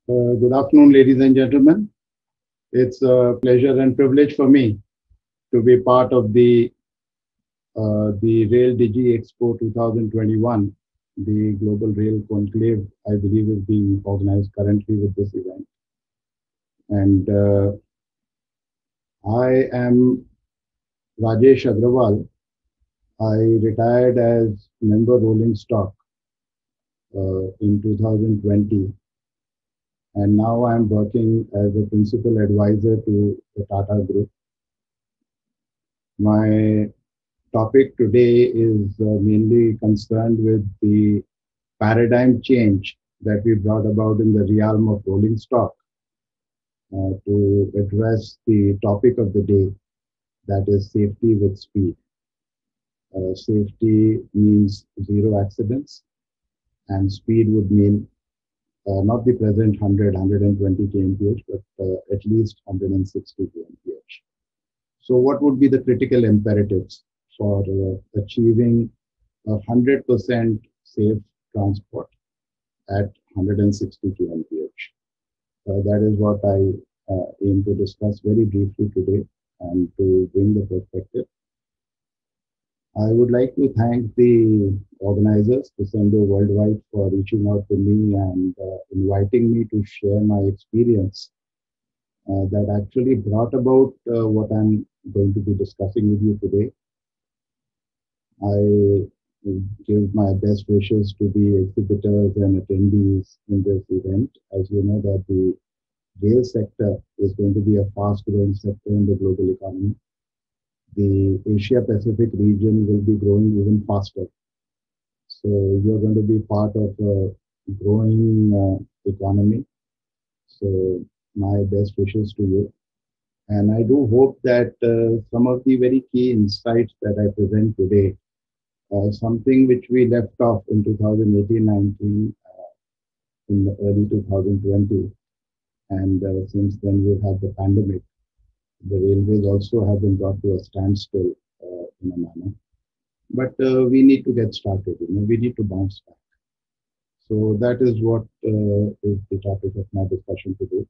Good afternoon, ladies and gentlemen. It's a pleasure and privilege for me to be part of the Rail Digi Expo 2021. The Global Rail Conclave, I believe, is being organized currently with this event. And I am Rajesh Agrawal. I retired as member rolling stock in 2020, and now I'm working as a principal advisor to the Tata Group. My topic today is mainly concerned with the paradigm change that we brought about in the realm of rolling stock to address the topic of the day, that is safety with speed. Safety means zero accidents, and speed would mean not the present 100, 120 kmph, but at least 160 kmph. So, what would be the critical imperatives for achieving 100% safe transport at 160 kmph? That is what I aim to discuss very briefly today and to bring the perspective. I would like to thank the organizers, Crescendo Worldwide, for reaching out to me and inviting me to share my experience that actually brought about what I'm going to be discussing with you today. I give my best wishes to the exhibitors and attendees in this event. As you know, that the rail sector is going to be a fast-growing sector in the global economy. The Asia Pacific region will be growing even faster. So you're going to be part of a growing economy. So my best wishes to you. And I do hope that some of the very key insights that I present today, something which we left off in 2018-19, in the early 2020, and since then we've had the pandemic. The railways also have been brought to a standstill in a manner. But we need to get started. We need to bounce back. So that is what is the topic of my discussion today.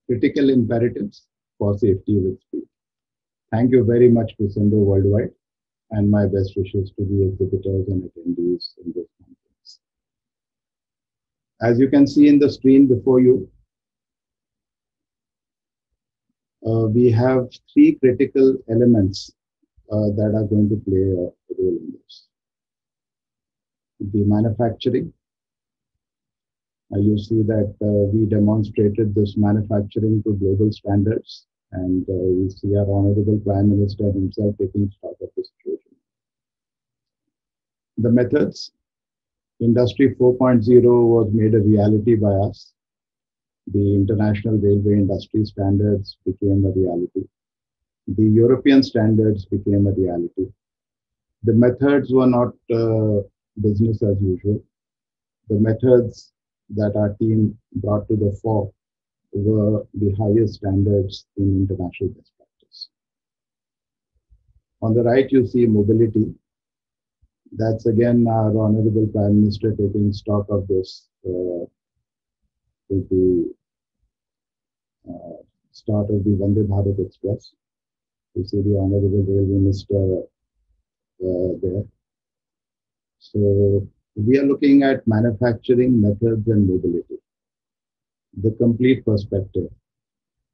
Critical imperatives for safety with speed. Thank you very much, Crescendo Worldwide, and my best wishes to the exhibitors and attendees in this conference. As you can see in the screen before you, we have three critical elements that are going to play a role in this. The manufacturing. You see that we demonstrated this manufacturing to global standards, and we see our Honorable Prime Minister himself taking stock of the situation. The methods. Industry 4.0 was made a reality by us. The International Railway Industry Standards became a reality. The European standards became a reality. The methods were not business as usual. The methods that our team brought to the fore were the highest standards in international best practice. On the right, you see mobility. That's again our Honorable Prime Minister taking stock of this with the start of the Vande Bharat Express. You see the Honorable Rail Minister there. So we are looking at manufacturing methods and mobility, the complete perspective.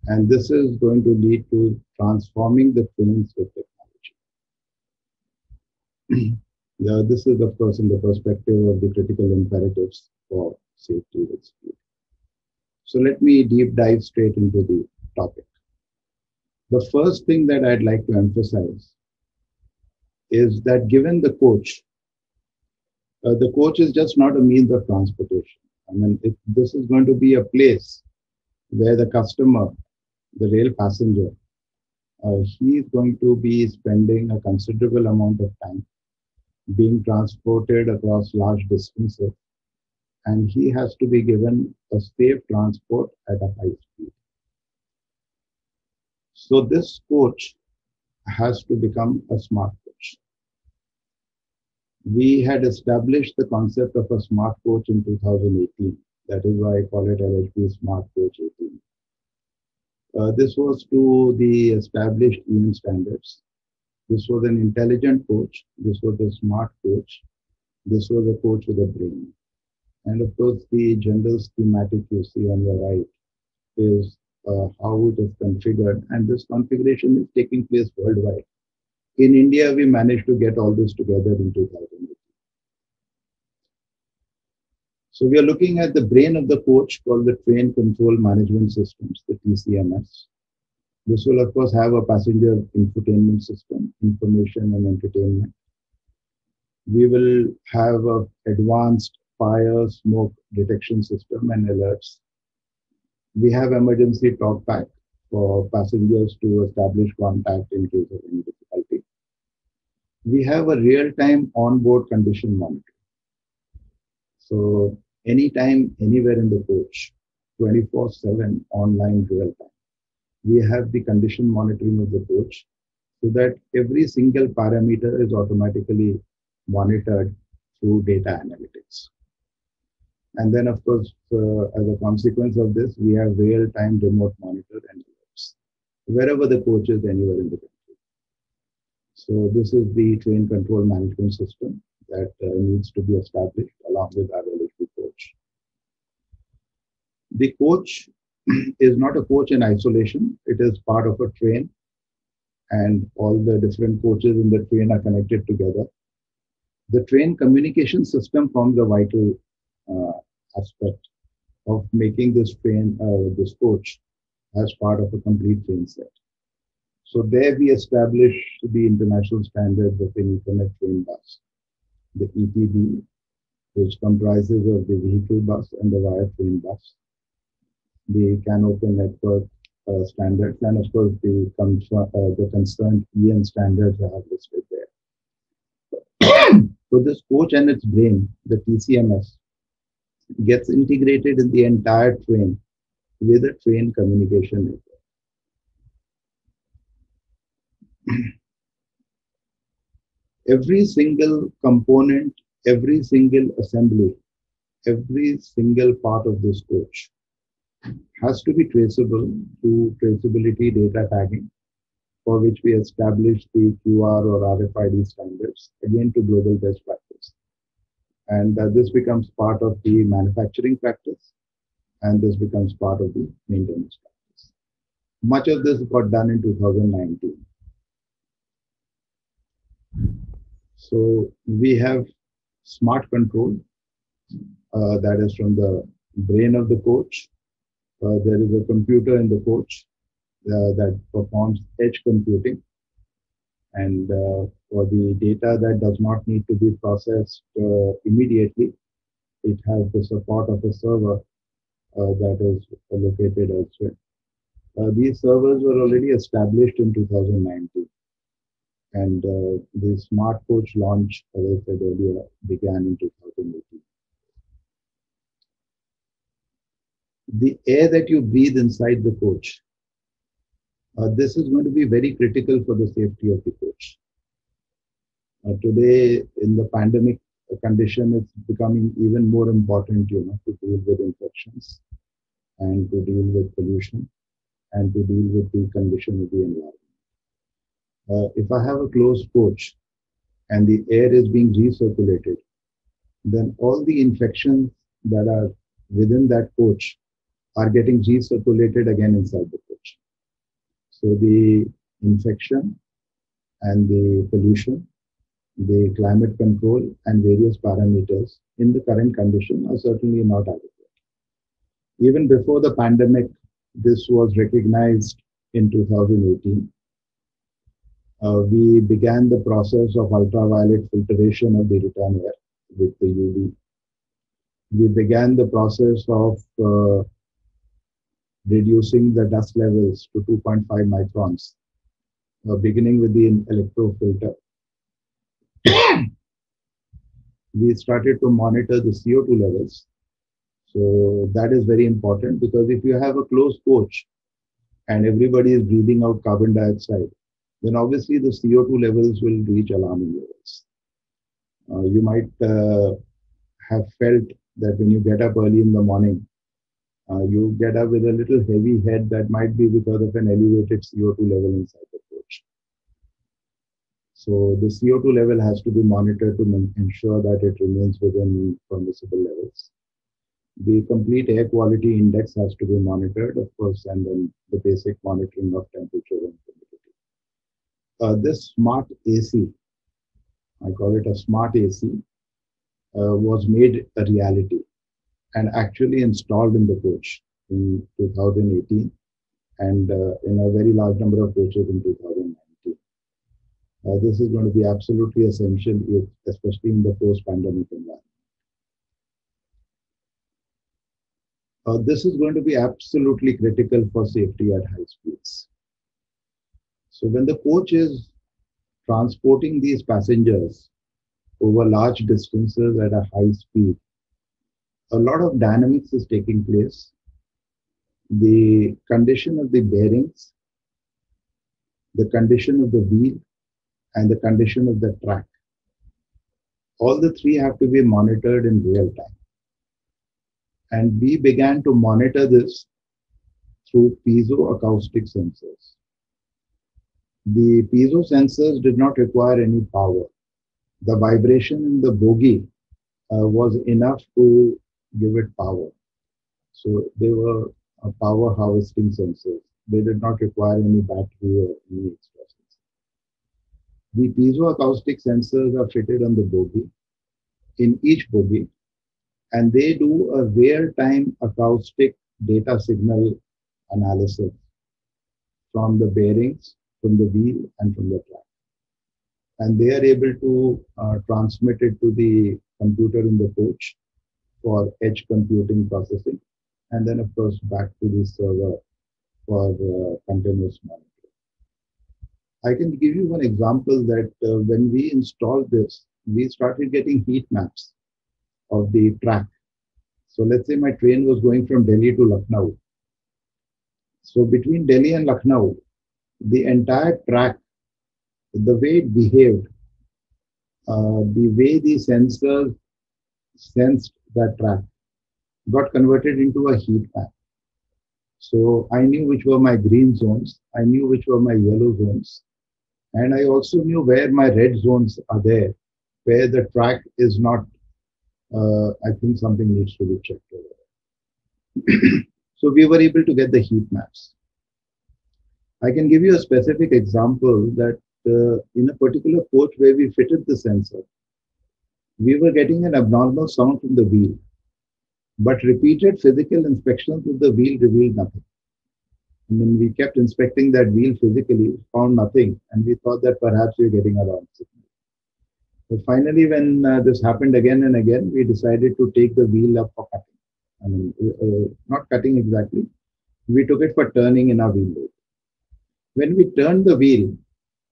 And this is going to lead to transforming the trains with technology. This is, of course, in the perspective of the critical imperatives for safety with speed. So let me deep dive straight into the topic. The first thing that I'd like to emphasize is that given the coach is just not a means of transportation. I mean, this is going to be a place where the customer, the rail passenger, he is going to be spending a considerable amount of time being transported across large distances, and he has to be given a safe transport at a high speed. So this coach has to become a smart coach. We had established the concept of a smart coach in 2018, That is why I call it LHB Smart Coach 18. This was to the established EM standards. This was an intelligent coach. This was a smart coach. This was a coach with a brain. And of course, the general schematic you see on your right is how it is configured. And this configuration is taking place worldwide. In India, we managed to get all this together in 2008. So we are looking at the brain of the coach called the Train Control Management Systems, the TCMS. This will, of course, have a passenger infotainment system, information and entertainment. We will have an advanced fire smoke detection system and alerts. We have emergency talkback for passengers to establish contact in case of any difficulty. We have a real-time onboard condition monitoring. So anytime, anywhere in the coach, 24/7 online real time. We have the condition monitoring of the coach so that every single parameter is automatically monitored through data analytics. And then, of course, as a consequence of this, we have real-time remote monitor and alerts wherever the coach is, anywhere in the country. So this is the train control management system that needs to be established along with our LHB coach. The coach is not a coach in isolation. It is part of a train, and all the different coaches in the train are connected together. The train communication system forms a vital aspect of making this train, this coach, as part of a complete train set. So there we establish the international standards of an Ethernet train bus, the ETB, which comprises of the vehicle bus and the wire train bus, the CAN Open Network standards, and of course the concerned EN standards I have listed there. So this coach and its brain, the TCMS, gets integrated in the entire train with a train communication network. Every single component, every single assembly, every single part of this coach has to be traceable through traceability data tagging, for which we establish the QR or RFID standards, again to global best practice. And this becomes part of the manufacturing practice, and this becomes part of the maintenance practice. Much of this got done in 2019. So we have smart control, that is from the brain of the coach. There is a computer in the coach that performs edge computing. And for the data that does not need to be processed immediately, it has the support of a server that is located elsewhere. These servers were already established in 2019. And the smart coach launch, as I said earlier, began in 2018. The air that you breathe inside the coach, this is going to be very critical for the safety of the coach. Today, in the pandemic condition, it's becoming even more important, to deal with infections and to deal with pollution and to deal with the condition of the environment. If I have a closed coach and the air is being recirculated, then all the infections that are within that coach are getting recirculated again inside the coach. So the infection and the pollution, the climate control and various parameters in the current condition are certainly not adequate. Even before the pandemic, this was recognized in 2018. We began the process of ultraviolet filtration of the return air with the UV. We began the process of reducing the dust levels to 2.5 microns, beginning with the electrofilter. We started to monitor the CO2 levels. So that is very important, because if you have a closed coach and everybody is breathing out carbon dioxide, then obviously the CO2 levels will reach alarming levels. You might have felt that when you get up early in the morning, you get up with a little heavy head that might be because of an elevated CO2 level inside the coach. So the CO2 level has to be monitored to ensure that it remains within permissible levels. The complete air quality index has to be monitored, of course, and then the basic monitoring of temperature and humidity. This smart AC, I call it a smart AC, was made a reality and actually installed in the coach in 2018 and in a very large number of coaches in 2019. This is going to be absolutely essential, especially in the post-pandemic environment. This is going to be absolutely critical for safety at high speeds. So when the coach is transporting these passengers over large distances at a high speed, a lot of dynamics is taking place. The condition of the bearings, the condition of the wheel, and the condition of the track. All the three have to be monitored in real time. And we began to monitor this through piezoacoustic sensors. The piezo sensors did not require any power. The vibration in the bogie was enough to give it power. So they were power harvesting sensors. They did not require any battery or any extra sensor. The piezoacoustic sensors are fitted on the bogie, in each bogie, and they do a real-time acoustic data signal analysis from the bearings, from the wheel, and from the track. And they are able to transmit it to the computer in the coach for edge computing processing, and then of course back to the server for continuous monitoring. I can give you one example that when we installed this, we started getting heat maps of the track. So let's say my train was going from Delhi to Lucknow. So between Delhi and Lucknow, the entire track, the way it behaved, the way the sensors sensed that track got converted into a heat map. So I knew which were my green zones, I knew which were my yellow zones, and I also knew where my red zones are there, where the track is not, I think something needs to be checked over there. So we were able to get the heat maps. I can give you a specific example that in a particular coach where we fitted the sensor, we were getting an abnormal sound from the wheel, but repeated physical inspections of the wheel revealed nothing. I mean, we kept inspecting that wheel physically, found nothing, and we thought that perhaps we were getting a wrong signal. So finally, when this happened again and again, we decided to take the wheel up for cutting. I mean, not cutting exactly. We took it for turning in our wheel load. When we turned the wheel,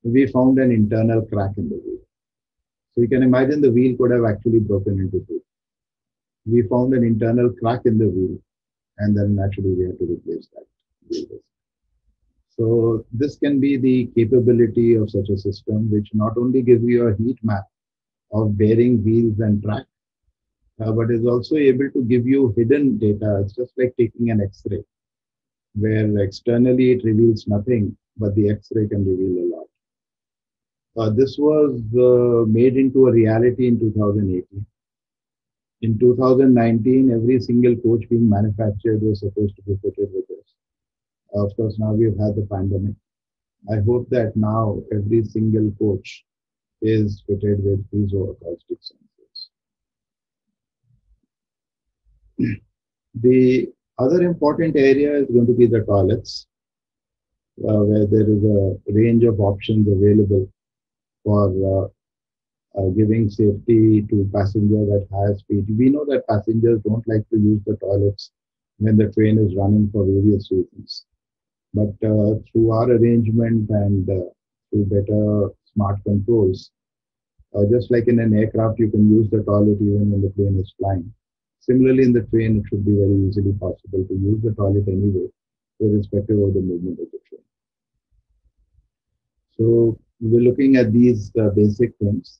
we found an internal crack in the wheel. So you can imagine the wheel could have actually broken into two. We found an internal crack in the wheel, and then naturally we had to replace that wheel. So this can be the capability of such a system, which not only gives you a heat map of bearing, wheels, and track, but is also able to give you hidden data. It's just like taking an X-ray, where externally it reveals nothing, but the X-ray can reveal a lot. This was made into a reality in 2018. In 2019, every single coach being manufactured was supposed to be fitted with this. Of course, now we've had the pandemic. I hope that now every single coach is fitted with piezoacoustic sensors. The other important area is going to be the toilets, where there is a range of options available for giving safety to passengers at higher speed. We know that passengers don't like to use the toilets when the train is running for various reasons. But through our arrangement and through better smart controls, just like in an aircraft, you can use the toilet even when the plane is flying. Similarly, in the train, it should be very easily possible to use the toilet anyway, irrespective of the movement of the train. So we're looking at these basic things.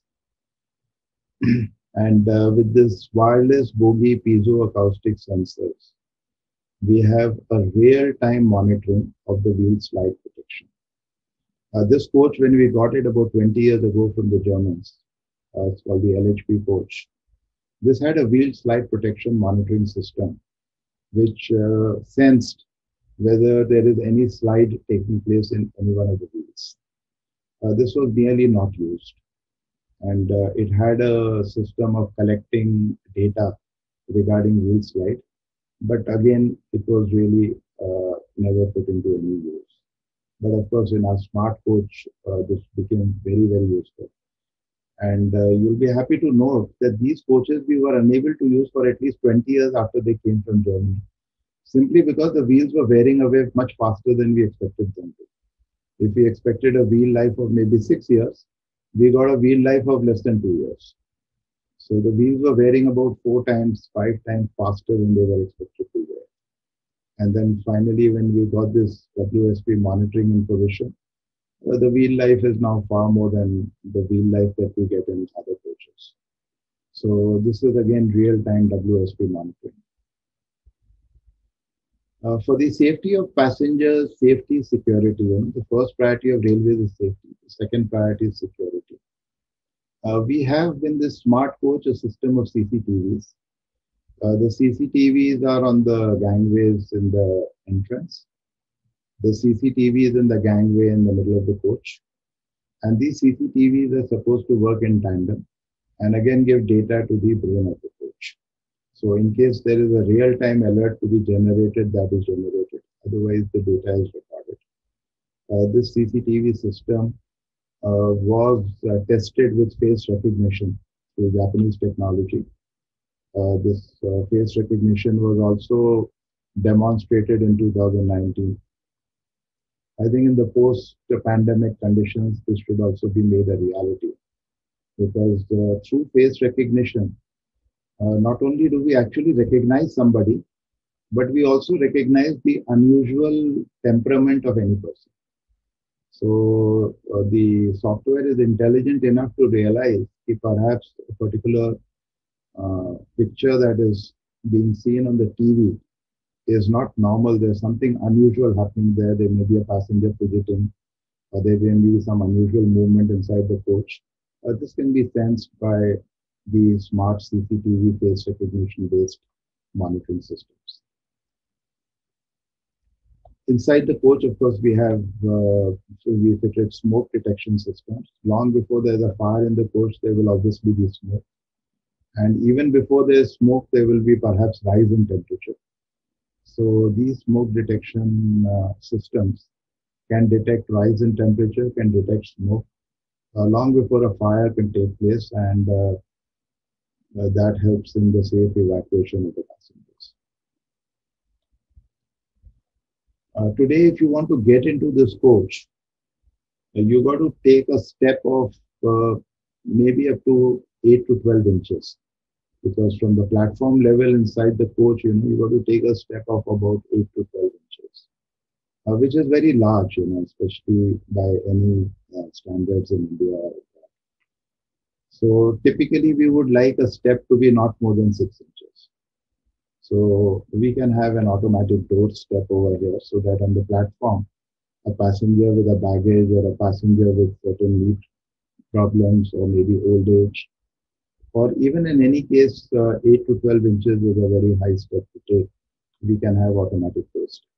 And with this wireless bogie piezoacoustic sensors, we have a real-time monitoring of the wheel slide protection. This coach, when we got it about 20 years ago from the Germans, it's called the LHP coach. This had a wheel slide protection monitoring system, which sensed whether there is any slide taking place in any one of the wheels. This was nearly not used, and it had a system of collecting data regarding wheel slide, but again, it was really never put into any use. But of course, in our smart coach, this became very, very useful. And you'll be happy to note that these coaches we were unable to use for at least 20 years after they came from Germany, simply because the wheels were wearing away much faster than we expected them to. If we expected a wheel life of maybe 6 years, we got a wheel life of less than 2 years. So the wheels were wearing about 4 times, 5 times faster than they were expected to wear. And then finally, when we got this WSP monitoring in provision, the wheel life is now far more than the wheel life that we get in other coaches. So this is again real-time WSP monitoring. For the safety of passengers, safety, security, the first priority of railways is safety. The second priority is security. We have in this smart coach a system of CCTVs. The CCTVs are on the gangways in the entrance. The CCTV is in the gangway in the middle of the coach. And these CCTVs are supposed to work in tandem and again give data to the brain of the coach. So in case there is a real-time alert to be generated, that is generated. Otherwise, the data is recorded. This CCTV system was tested with face recognition through Japanese technology. This face recognition was also demonstrated in 2019. I think in the post-pandemic conditions, this should also be made a reality because through face recognition, not only do we actually recognize somebody, but we also recognize the unusual temperament of any person. So the software is intelligent enough to realize if perhaps a particular picture that is being seen on the TV is not normal. There's something unusual happening there. There may be a passenger fidgeting, or there may be some unusual movement inside the coach. This can be sensed by the smart CCTV face recognition based monitoring systems. Inside the coach, of course, we have we fitted smoke detection systems. Long before there's a fire in the coach, there will obviously be smoke. And even before there's smoke, there will be perhaps rise in temperature. So these smoke detection systems can detect rise in temperature, can detect smoke long before a fire can take place, and that helps in the safe evacuation of the passengers. Today, if you want to get into this coach, you got to take a step of maybe up to 8 to 12 inches. Because from the platform level inside the coach, you got to take a step of about 8 to 12 inches, which is very large, especially by any standards in India. So typically, we would like a step to be not more than 6 inches. So we can have an automatic door step over here so that on the platform, a passenger with a baggage or a passenger with certain knee problems or maybe old age, or even in any case, 8 to 12 inches is a very high step to take. We can have automatic door step.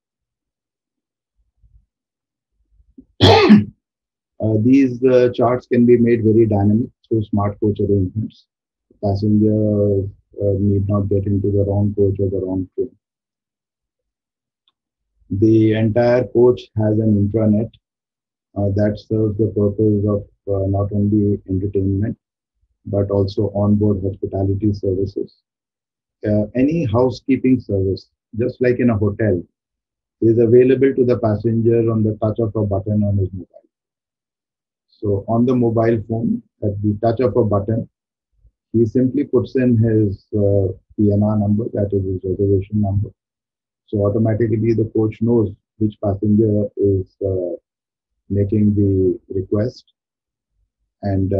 These charts can be made very dynamic through smart coach arrangements. The passenger need not get into the wrong coach or the wrong train. The entire coach has an intranet that serves the purpose of not only entertainment, but also onboard hospitality services. Any housekeeping service, just like in a hotel, is available to the passenger on the touch of a button on his mobile. So on the mobile phone, at the touch of a button, he simply puts in his PNR number, that is his reservation number. So automatically the coach knows which passenger is making the request. And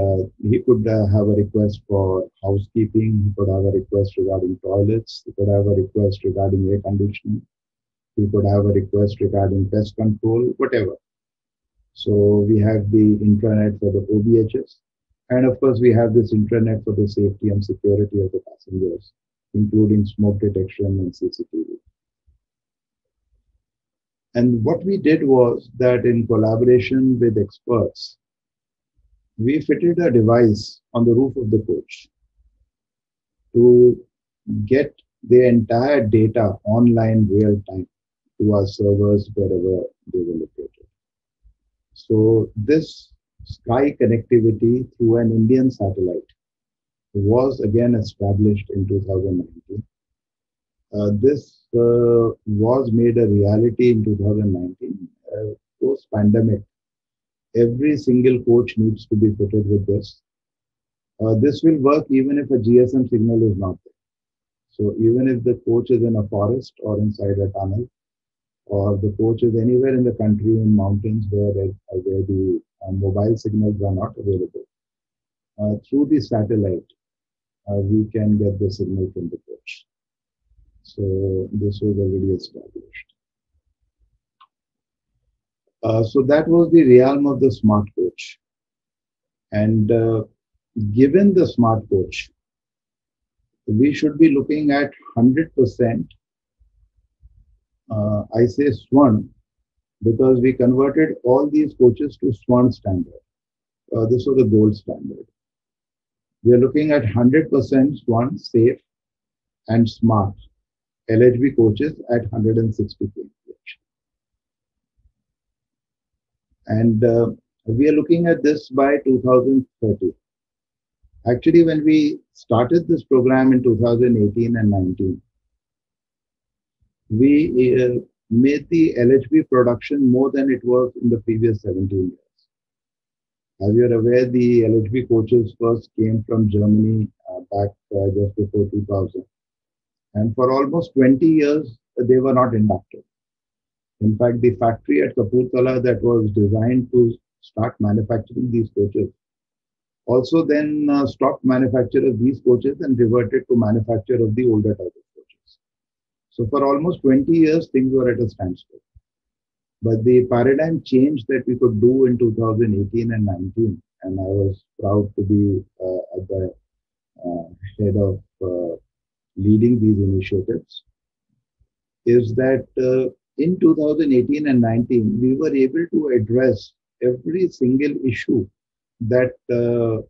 he could have a request for housekeeping, he could have a request regarding toilets, he could have a request regarding air conditioning, he could have a request regarding pest control, whatever. So we have the intranet for the OBHS. And of course, we have this intranet for the safety and security of the passengers, including smoke detection and CCTV. And what we did was that in collaboration with experts, we fitted a device on the roof of the coach to get the entire data online real time to our servers wherever they were located. So this sky connectivity through an Indian satellite was again established in 2019. This was made a reality in 2019. Post-pandemic, every single coach needs to be fitted with this. This will work even if a GSM signal is not there. So even if the coach is in a forest or inside a tunnel, or the coach is anywhere in the country in mountains where the mobile signals are not available, through the satellite, we can get the signal from the coach. So this was already established. So that was the realm of the smart coach. And given the smart coach, we should be looking at 100%, I say SWAN, because we converted all these coaches to SWAN standard. This was the gold standard. We are looking at 100% SWAN, safe and smart LHB coaches at 160 kmph. And we are looking at this by 2030. Actually, when we started this program in 2018 and 19, we made the LHB production more than it was in the previous 17 years. As you're aware, the LHB coaches first came from Germany back just before 2000. And for almost 20 years, they were not inducted. In fact, the factory at Kapurthala that was designed to start manufacturing these coaches also then stopped manufacture of these coaches and reverted to manufacture of the older type of coaches. So for almost 20 years, things were at a standstill. But the paradigm change that we could do in 2018 and 19, and I was proud to be at the head of leading these initiatives, is that in 2018 and 19, we were able to address every single issue that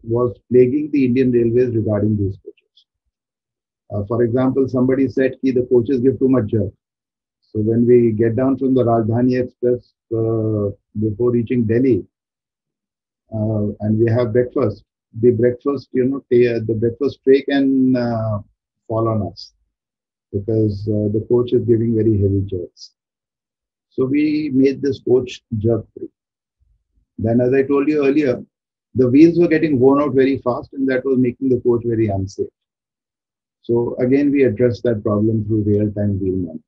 was plaguing the Indian Railways regarding these coaches. For example, somebody said that the coaches give too much jerk. So when we get down from the Rajdhani Express before reaching Delhi, and we have breakfast, the breakfast, the breakfast tray can fall on us because the coach is giving very heavy jerks. So we made this coach jerk free. Then, as I told you earlier, the wheels were getting worn out very fast, and that was making the coach very unsafe. So again, we addressed that problem through real-time wheel monitoring.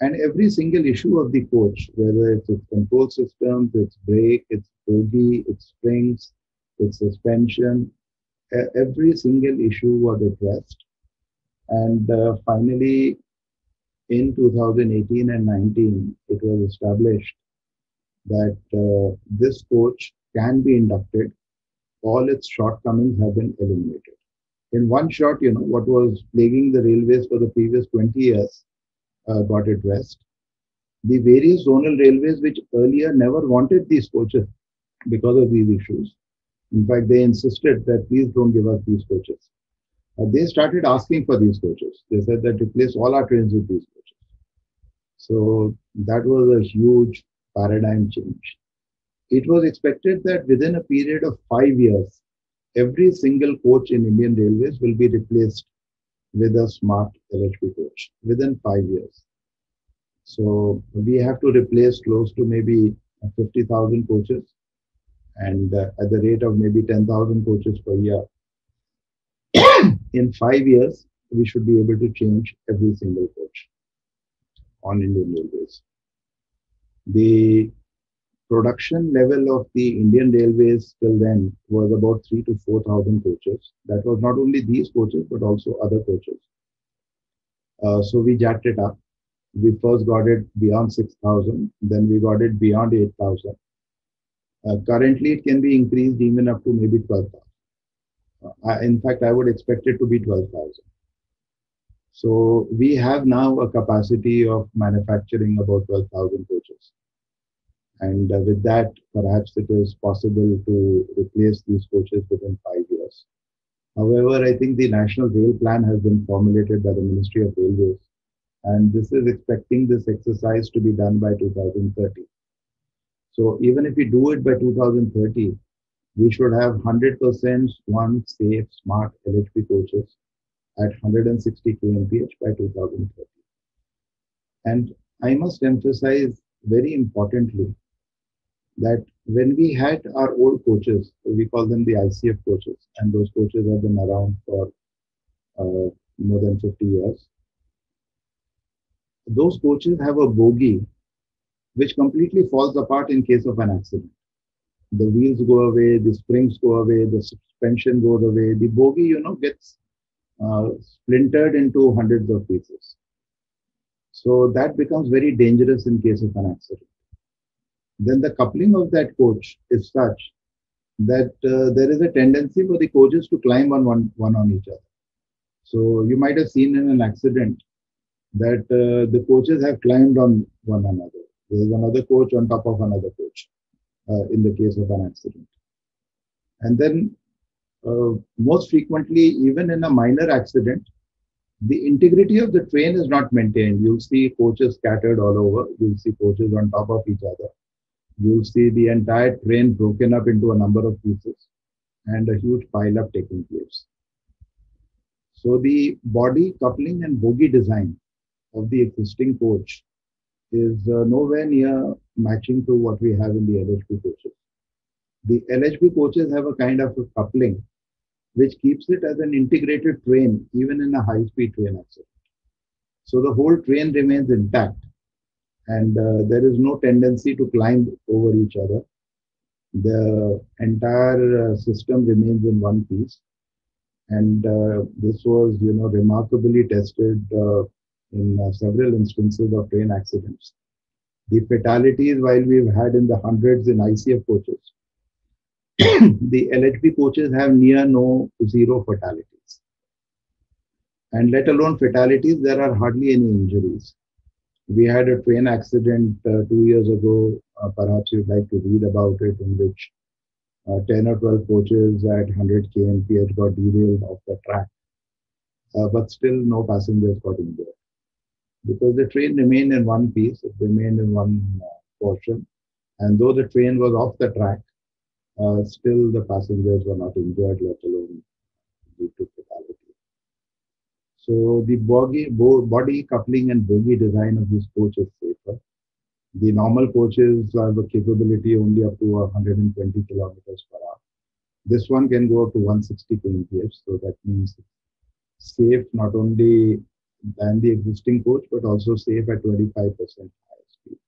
And every single issue of the coach, whether it's its control systems, its brake, its bogie, its springs, its suspension, every single issue was addressed. And finally, in 2018 and 19, it was established that this coach can be inducted. All its shortcomings have been eliminated. In one shot, what was plaguing the railways for the previous 20 years got addressed. The various zonal railways, which earlier never wanted these coaches because of these issues, in fact, they insisted that please don't give us these coaches. They started asking for these coaches. They said that replace all our trains with these coaches. So that was a huge paradigm change. It was expected that within a period of 5 years, every single coach in Indian Railways will be replaced with a smart LHB coach within 5 years. So we have to replace close to maybe 50,000 coaches, and at the rate of maybe 10,000 coaches per year. In 5 years, we should be able to change every single coach on Indian Railways. The Production level of the Indian Railways till then was about 3 to 4 thousand coaches. That was not only these coaches but also other coaches. So we jacked it up. We first got it beyond 6,000, then we got it beyond 8,000. Currently, it can be increased even up to maybe 12,000. In fact, I would expect it to be 12,000. So we have now a capacity of manufacturing about 12,000 coaches. And with that, perhaps it is possible to replace these coaches within 5 years. However, I think the National Rail Plan has been formulated by the Ministry of Railways, and this is expecting this exercise to be done by 2030. So even if we do it by 2030, we should have 100% one safe, smart LHP coaches at 160 kmph by 2030. And I must emphasize very importantly that when we had our old coaches, we call them the ICF coaches, and those coaches have been around for more than 50 years. Those coaches have a bogie which completely falls apart in case of an accident. The wheels go away, the springs go away, the suspension goes away, the bogie, gets splintered into hundreds of pieces. So that becomes very dangerous in case of an accident. Then the coupling of that coach is such that there is a tendency for the coaches to climb on one on each other. So you might have seen in an accident that the coaches have climbed on one another. There is another coach on top of another coach in the case of an accident. And then most frequently, even in a minor accident, the integrity of the train is not maintained. You'll see coaches scattered all over. You'll see coaches on top of each other. You'll see the entire train broken up into a number of pieces and a huge pile up taking place. So the body coupling and bogie design of the existing coach is nowhere near matching to what we have in the LHP coaches. The LHP coaches have a kind of a coupling which keeps it as an integrated train even in a high-speed train accident. So the whole train remains intact and there is no tendency to climb over each other. The entire system remains in one piece, and this was, remarkably tested in several instances of train accidents. The fatalities, while we've had in the hundreds in ICF coaches, the LHP coaches have near no zero fatalities. And let alone fatalities, there are hardly any injuries. We had a train accident 2 years ago, perhaps you'd like to read about it, in which 10 or 12 coaches at 100 kmph got derailed off the track, but still no passengers got injured. Because the train remained in one piece, it remained in one portion, and though the train was off the track, still the passengers were not injured, let alone lead to fatality. So the body coupling and bogie design of this coach is safer. The normal coaches have a capability only up to 120 kilometers per hour. This one can go up to 160 kmph, so that means safe not only than the existing coach, but also safe at 25% higher speed.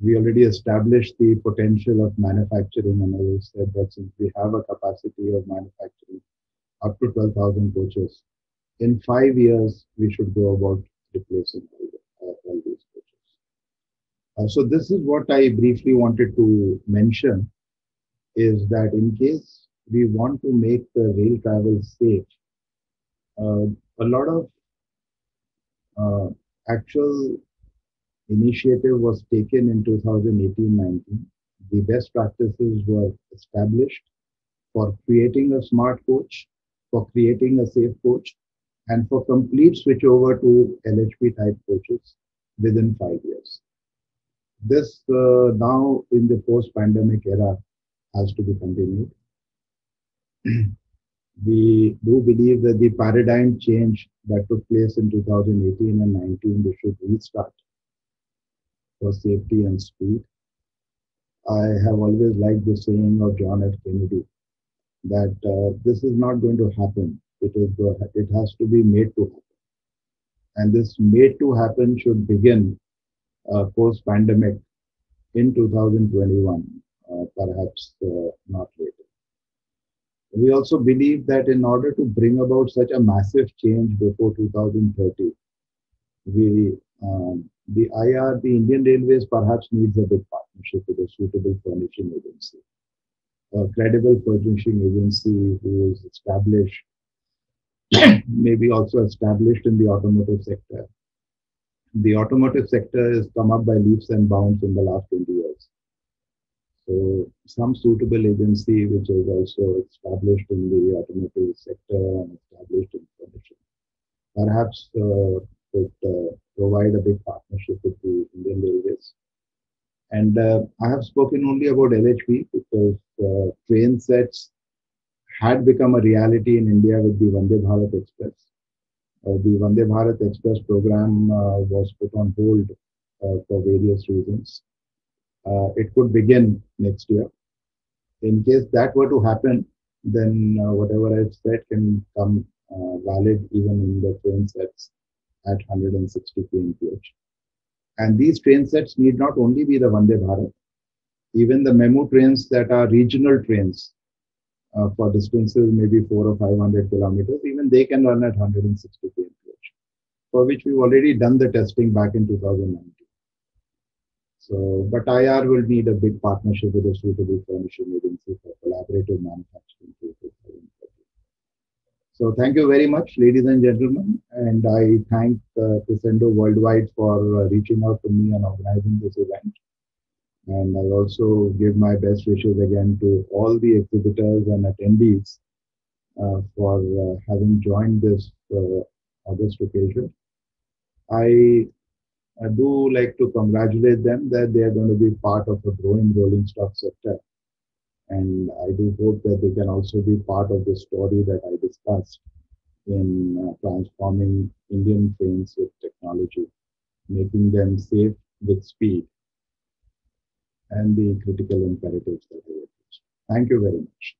We already established the potential of manufacturing, and as I said, that since we have a capacity of manufacturing up to 12,000 coaches, in 5 years, we should go about replacing all these coaches. So this is what I briefly wanted to mention, is that in case we want to make the rail travel safe, a lot of actual initiative was taken in 2018-19. The best practices were established for creating a smart coach, for creating a safe coach, and for complete switchover to LHP type coaches within 5 years. This now in the post-pandemic era has to be continued. We do believe that the paradigm change that took place in 2018 and 19, they should restart for safety and speed. I have always liked the saying of John F. Kennedy that this is not going to happen. It has to be made to happen. And this made to happen should begin post-pandemic in 2021, perhaps not later. We also believe that in order to bring about such a massive change before 2030, we, the IR, the Indian Railways perhaps needs a big partnership with a suitable furnishing agency, a credible furnishing agency who is established, maybe also established in the automotive sector. The automotive sector has come up by leaps and bounds in the last 20 years. So some suitable agency which is also established in the automotive sector and established in furnishing perhaps could provide a big partnership with the Indian Railways. And I have spoken only about LHP because train sets had become a reality in India with the Vande Bharat Express. The Vande Bharat Express program was put on hold for various reasons. It could begin next year. In case that were to happen, then whatever I've said can come valid even in the train sets at 160 kmph. And these train sets need not only be the Vande Bharat, even the memo trains that are regional trains for distances maybe 400 or 500 kilometers, even they can run at 160 kmph, for which we've already done the testing back in 2019. So, but IR will need a big partnership with a suitable furnishing agency for collaborative manufacturing till 2030. So thank you very much, ladies and gentlemen. And I thank Crescendo Worldwide for reaching out to me and organizing this event. And I also give my best wishes again to all the exhibitors and attendees for having joined this August occasion. I do like to congratulate them that they are going to be part of a growing rolling stock sector. And I do hope that they can also be part of the story that I discussed in transforming Indian trains with technology, making them safe with speed and the critical imperatives that I have. Thank you very much.